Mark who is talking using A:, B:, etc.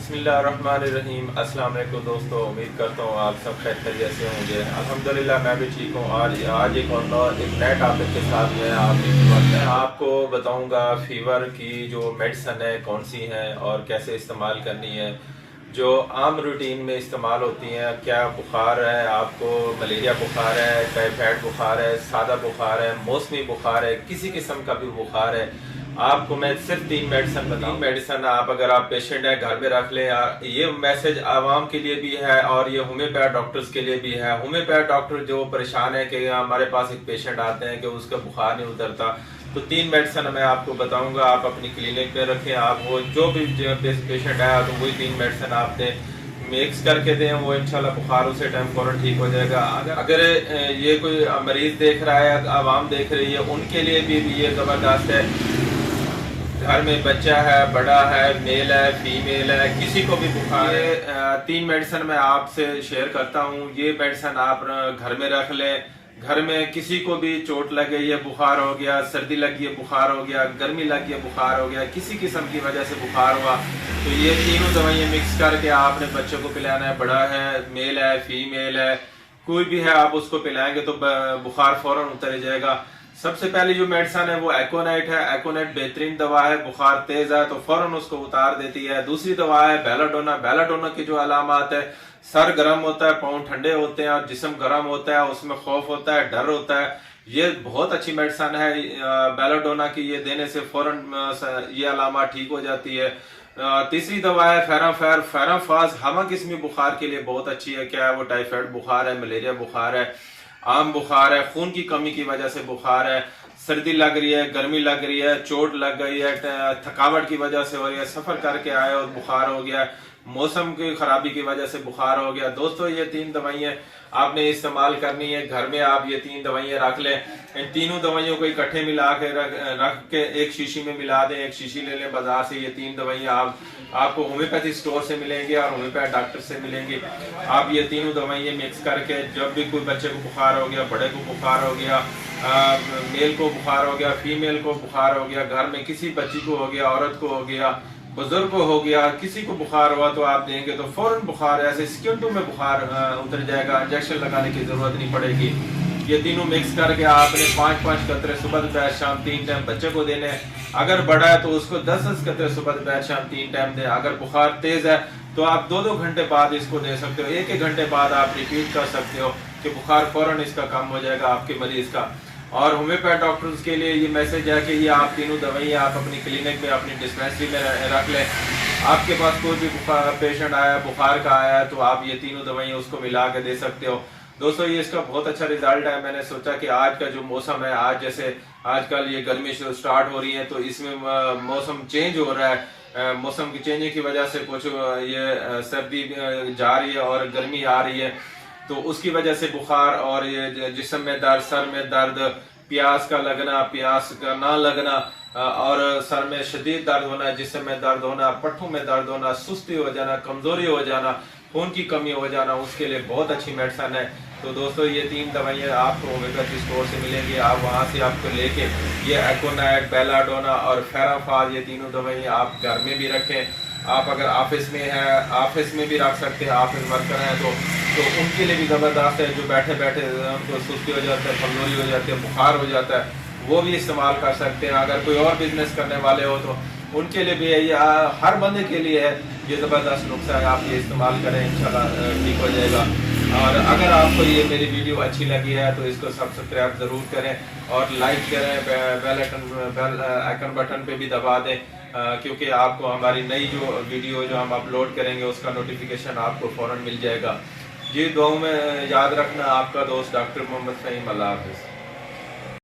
A: बिस्मिल्लाहिर्रहमानिर्रहीम। अस्सलाम वालेकुम दोस्तों, उम्मीद करता हूँ आप सब खैर खैरियत से होंगे। अल्हम्दुलिल्लाह मैं भी ठीक हूँ। आज एक नए टॉपिक के साथ मैं आपको बताऊँगा फीवर की जो मेडिसन है कौन सी हैं और कैसे इस्तेमाल करनी है, जो आम रूटीन में इस्तेमाल होती हैं। क्या बुखार है, आपको मलेरिया बुखार है, टाइफाइड बुखार है, सादा बुखार है, मौसमी बुखार है, किसी किस्म का भी बुखार है, आपको मैं सिर्फ 3 मेडिसन बताऊँ। मेडिसन आप अगर आप पेशेंट है घर में रख लें। ये मैसेज आवाम के लिए भी है और ये होम्योपैथ डॉक्टर्स के लिए भी है। होम्योपैथ डॉक्टर जो परेशान है कि हमारे पास एक पेशेंट आते हैं कि उसका बुखार नहीं उतरता, तो 3 मेडिसन मैं आपको बताऊंगा, आप अपनी क्लिनिक में रखें। आप वो जो भी पेशेंट आया तो वही 3 मेडिसन आप दें, मिक्स करके दें, वो इंशाल्लाह बुखार उसे टाइम फौरन ठीक हो जाएगा। अगर ये कोई मरीज देख रहा है, आवाम देख रही है, उनके लिए भी ये ज़बरदस्त है। घर में बच्चा है, बड़ा है, मेल है, फीमेल है, किसी को भी बुखार है, 3 मेडिसन मैं आपसे शेयर करता हूँ। ये मेडिसन आप घर में रख लें। घर में किसी को भी चोट लग गई है, बुखार हो गया, सर्दी लगी है, बुखार हो गया, गर्मी लगी है, बुखार हो गया, किसी किस्म की वजह से बुखार हुआ, तो ये तीनों दवाइयाँ मिक्स करके आपने बच्चों को पिलाना है। बड़ा है, मेल है, फीमेल है, कोई भी है, आप उसको पिलाएंगे तो बुखार फौरन उतर जाएगा। सबसे पहली जो मेडिसन है वो एकोनाइट है। एकोनाइट बेहतरीन दवा है, बुखार तेज है तो फौरन उसको उतार देती है। दूसरी दवा है बेलाडोना। बेलाडोना की जो अलामत है, सर गर्म होता है, पाँव ठंडे होते हैं और जिस्म गर्म होता है, उसमें खौफ होता है, डर होता है। ये बहुत अच्छी मेडिसन है बेलाडोना की, ये देने से फौरन ये अलामत ठीक हो जाती है। तीसरी दवा है फेराफेर। फेराफाज हमा किस्मी बुखार के लिए बहुत अच्छी है। क्या है वो? टाइफाइड बुखार है, मलेरिया बुखार है, आम बुखार है, खून की कमी की वजह से बुखार है, सर्दी लग रही है, गर्मी लग रही है, चोट लग गई है, थकावट की वजह से हो रही है, सफर करके आए और बुखार हो गया, मौसम की खराबी की वजह से बुखार हो गया। दोस्तों ये 3 दवाइयाँ आपने इस्तेमाल करनी है। घर में आप ये 3 दवाइयाँ रख लें। इन तीनों दवाइयों को इकट्ठे मिला के रख के एक शीशी में मिला दें। एक शीशी ले लें बाजार से। ये 3 दवाइयाँ आपको होम्योपैथी स्टोर से मिलेंगे और होम्योपैथ डॉक्टर से मिलेंगे। आप ये तीनों दवाइयाँ मिक्स करके, जब भी कोई बच्चे को बुखार हो गया, बड़े को बुखार हो गया, मेल को बुखार हो गया, फीमेल को बुखार हो गया, घर में किसी बच्ची को हो गया, औरत को हो गया, बुजुर्ग को हो गया, किसी को बुखार हुआ तो आप देंगे तो फौरन बुखार ऐसे सेकंडों में बुखार उतर जाएगा। इंजेक्शन लगाने की जरूरत नहीं पड़ेगी। ये तीनों मिक्स करके आपने 5-5 कतरे सुबह दोपहर शाम 3 टाइम बच्चे को देने हैं। अगर बड़ा है तो उसको 10-10 कतरे सुबह दोपहर शाम 3 टाइम दें। अगर बुखार तेज है तो आप 2-2 घंटे बाद इसको दे सकते हो। 1-1 घंटे बाद आप रिपीट कर सकते हो कि बुखार फौरन इसका कम हो जाएगा आपके मरीज का। और होम्योपैथ डॉक्टर्स के लिए ये मैसेज है कि ये आप तीनों दवाइयाँ आप अपनी क्लिनिक में, अपनी डिस्पेंसरी में रख लें। आपके पास कोई भी पेशेंट आया, बुखार का आया, तो आप ये तीनों दवाइयाँ उसको मिला के दे सकते हो। दोस्तों ये इसका बहुत अच्छा रिजल्ट है। मैंने सोचा कि आज का जो मौसम है, आज जैसे आजकल ये गर्मी स्टार्ट हो रही है तो इसमें मौसम चेंज हो रहा है। मौसम की चेंजिंग की वजह से कुछ ये सर्दी जा रही है और गर्मी आ रही है, तो उसकी वजह से बुखार और ये जिस्म में दर्द, सर में दर्द, प्यास का लगना, प्यास का ना लगना और सर में शदीद दर्द होना, जिस्म में दर्द होना, पट्टों में दर्द होना, सुस्ती हो जाना, कमजोरी हो जाना, खून की कमी हो जाना, उसके लिए बहुत अच्छी मेडिसन है। तो दोस्तों ये 3 दवाइयाँ आपको होम्योपैथी स्टोर से मिलेंगी। आप वहाँ से आपको लेके ये एकोनाइट, बेलाडोना और फेराफाज, ये तीनों दवाइयाँ आप घर में भी रखें। आप अगर ऑफिस में है, ऑफिस में भी रख सकते हैं। ऑफिस वर्कर हैं तो उनके लिए भी ज़बरदस्त है। जो बैठे बैठे उनको सुस्ती हो जाता है, कमजोरी हो जाती है, बुखार हो जाता है, वो भी इस्तेमाल कर सकते हैं। अगर कोई और बिजनेस करने वाले हो तो उनके लिए भी है। ये हर बंदे के लिए है। ये ज़बरदस्त नुस्खा है, आप ये इस्तेमाल करें, इंशाल्लाह ठीक हो जाएगा। और अगर आपको ये मेरी वीडियो अच्छी लगी है तो इसको सब्सक्राइब ज़रूर करें और लाइक करें, बेल आइकन बटन पे भी दबा दें, क्योंकि आपको हमारी नई जो वीडियो जो हम अपलोड करेंगे उसका नोटिफिकेशन आपको फ़ौरन मिल जाएगा। जी दुआओं में याद रखना। आपका दोस्त डॉक्टर मोहम्मद फ़हीम। अल्लाह हाफ़िज़।